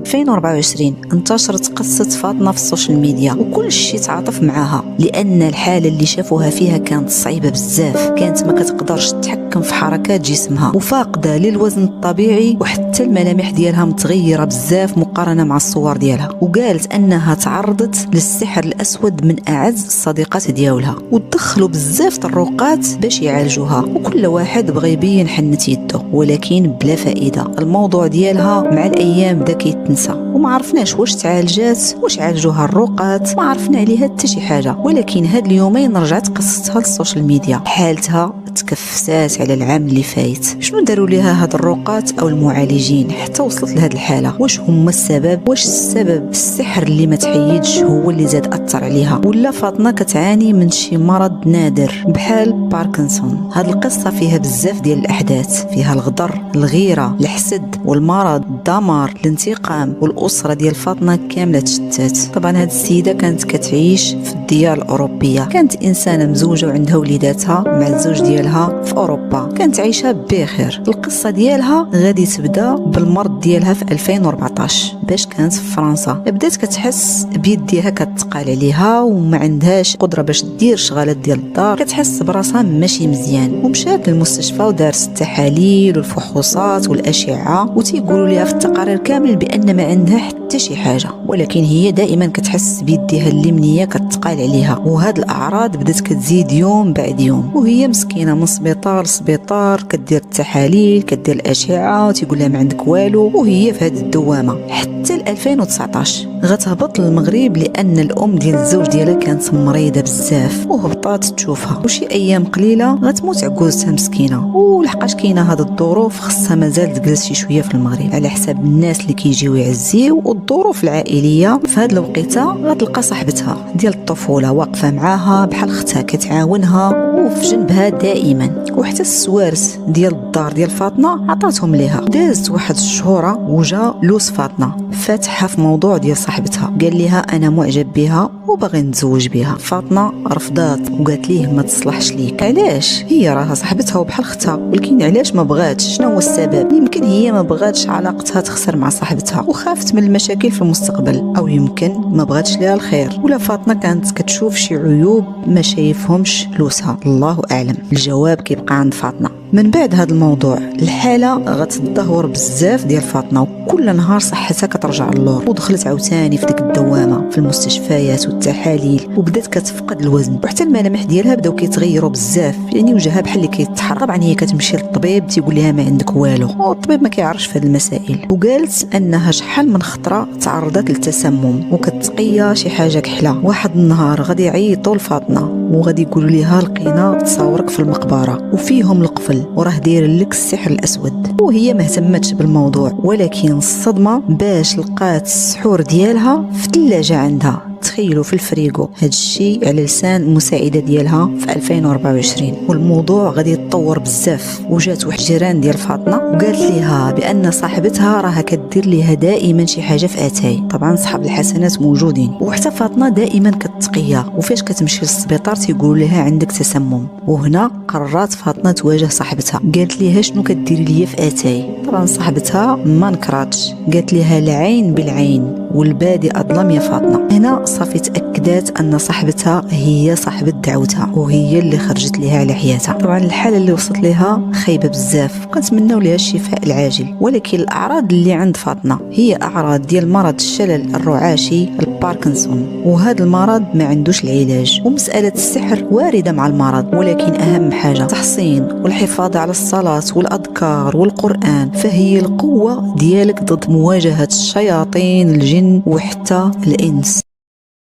2024 انتشرت قصة فاطمة في السوشيال ميديا وكل شيء تعاطف معاها، لأن الحالة اللي شافوها فيها كانت صعيبة بزاف. كانت ما كتقدرش تحكم في حركات جسمها وفاقدة للوزن الطبيعي، وحتى الملامح ديالها متغيرة بزاف مقارنة مع الصور ديالها. وقالت أنها تعرضت للسحر الأسود من أعز الصديقات ديالها، ودخلوا بزاف الطرقات باش يعالجوها، وكل واحد بغى يبين حنة يده ولكن بلا فائدة. الموضوع ديالها مع الأيام بدا كيتنسى، وما عرفناش واش تعالجات، واش عالجوها الرقات، ما عرفنا عليها حتى شي حاجة. ولكن هاد اليومين رجعت قصتها للسوشيال ميديا، حالتها تكفسات على العام اللي فايت. شنو داروا لها هاد الرقات او المعالجين حتى وصلت لهاد الحاله؟ واش هما السبب؟ واش السبب السحر اللي ما تحيدش هو اللي زاد اثر عليها، ولا فاطمه كتعاني من شي مرض نادر بحال باركنسون؟ هاد القصه فيها بزاف ديال الاحداث، فيها الغدر، الغيره، الحسد والمرض، الدمار، الانتقام، والاسره ديال فاطمه كامله تشتات. طبعا هاد السيده كانت كتعيش في الديار الاوروبيه، كانت انسانه مزوجه وعندها وليداتها مع الزوج ديالها في أوروبا، كانت عايشة بخير. القصة ديالها غادي تبدا بالمرض ديالها في 2014 باش كانت في فرنسا. بدات كتحس بيديها كتقال عليها وما عندهاش قدرة باش دير شغالات ديال الدار، كتحس براسها ماشي مزيان، ومشات للمستشفى ودارت التحاليل والفحوصات والأشعة، وتيقولوا لها في التقارير كامل بأن ما عندها حتى شي حاجة، ولكن هي دائما كتحس بيديها اليمنية كتقال عليها. وهاد الأعراض بدات كتزيد يوم بعد يوم، وهي مسكينة من سبيطار لسبيطار كدير التحاليل، كدير الاشعه، وتيقول لها ما عندك والو، وهي في هذه الدوامه حتى 2019 غتهبط للمغرب، لان الام ديال الزوج ديالها كانت مريضه بزاف وهبطات تشوفها، وشي ايام قليله غتموت عجوزتها مسكينه. ولحقاش كاينه هذه الظروف خصها مازال تجلس شي شويه في المغرب على حساب الناس اللي كيجيو يعزيو والظروف العائليه. في هذه الوقيته غتلقى صاحبتها ديال الطفوله واقفه معاها بحال اختها كتعاونها وفي جنبها دائما، وحتى السوارس ديال الدار ديال فاطمه عطاتهم ليها. دازت واحد الشهوره وجا لوس فاطمه فاتحها في موضوع ديال صاحبتها، قال لها انا معجب بها وباغي نتزوج بها. فاطمه رفضات وقالت ليه ما تصلحش ليك. علاش؟ هي راها صاحبتها وبحال اختها، ولكن علاش ما بغاتش؟ شنو هو السبب؟ يمكن هي ما بغاتش علاقتها تخسر مع صاحبتها وخافت من المشاكل في المستقبل، او يمكن ما بغاتش ليها الخير، ولا فاطمه كانت كتشوف شي عيوب ما شايفهمش لوسها، الله اعلم. الجواب كيبقى عند فاطمه. من بعد هذا الموضوع الحاله غتدهور بزاف ديال فاطمه، وكل نهار صحتها كترجع للور، ودخلت عاوتاني في ديك الدوامه في المستشفيات والتحاليل، وبدات كتفقد الوزن، وحتى الملامح ديالها بداو كيتغيروا بزاف، يعني وجهها بحال اللي كيتحرك. طبعا هي كتمشي للطبيب تيقول لها ما عندك والو، والطبيب ما كيعرفش في هذه المسائل. وقالت انها شحال من خطره تعرضت للتسمم وكتقيا شي حاجه كحله. واحد النهار غادي يعيطوا لفاطمه وغادي يقولوا لها لقينا تصاورك في المقبره وفيهم القفل وراه داير لك السحر الاسود، وهي ما اهتمتش بالموضوع. ولكن الصدمه باش لقات السحور ديالها في ثلاجه عندها، تخيلوا في الفريغو. هاد الشيء على لسان المساعده ديالها في 2024. والموضوع غادي يتطور بزاف، وجات واحد جيران ديال فاطمه وقالت ليها بان صاحبتها راها كدير ليها دائما شي حاجه في اتاي. طبعا صحاب الحسنات موجودين، وحتى فاطمه دائما كتقيا، وفاش كتمشي للسبيطار تيقولوا لها عندك تسمم. وهنا قررت فاطمه تواجه صاحبتها، قالت ليها شنو كديري ليا في اتاي؟ طبعا صاحبتها ما نكراتش، قالت ليها العين بالعين والبادي اظلم يا فاطمه. هنا صافي تاكدت ان صاحبتها هي صاحبه دعوتها، وهي اللي خرجت لها على حياتها. طبعا الحاله اللي وصلت لها خايبه بزاف، كنتمناو لها الشفاء العاجل. ولكن الاعراض اللي عند فاطمه هي اعراض ديال مرض الشلل الرعاشي الباركنسون، وهذا المرض ما عندوش العلاج. ومساله السحر وارده مع المرض، ولكن اهم حاجه التحصين والحفاظ على الصلاه والاذكار والقران، فهي القوه ديالك ضد مواجهه الشياطين الجن وحتى الانس.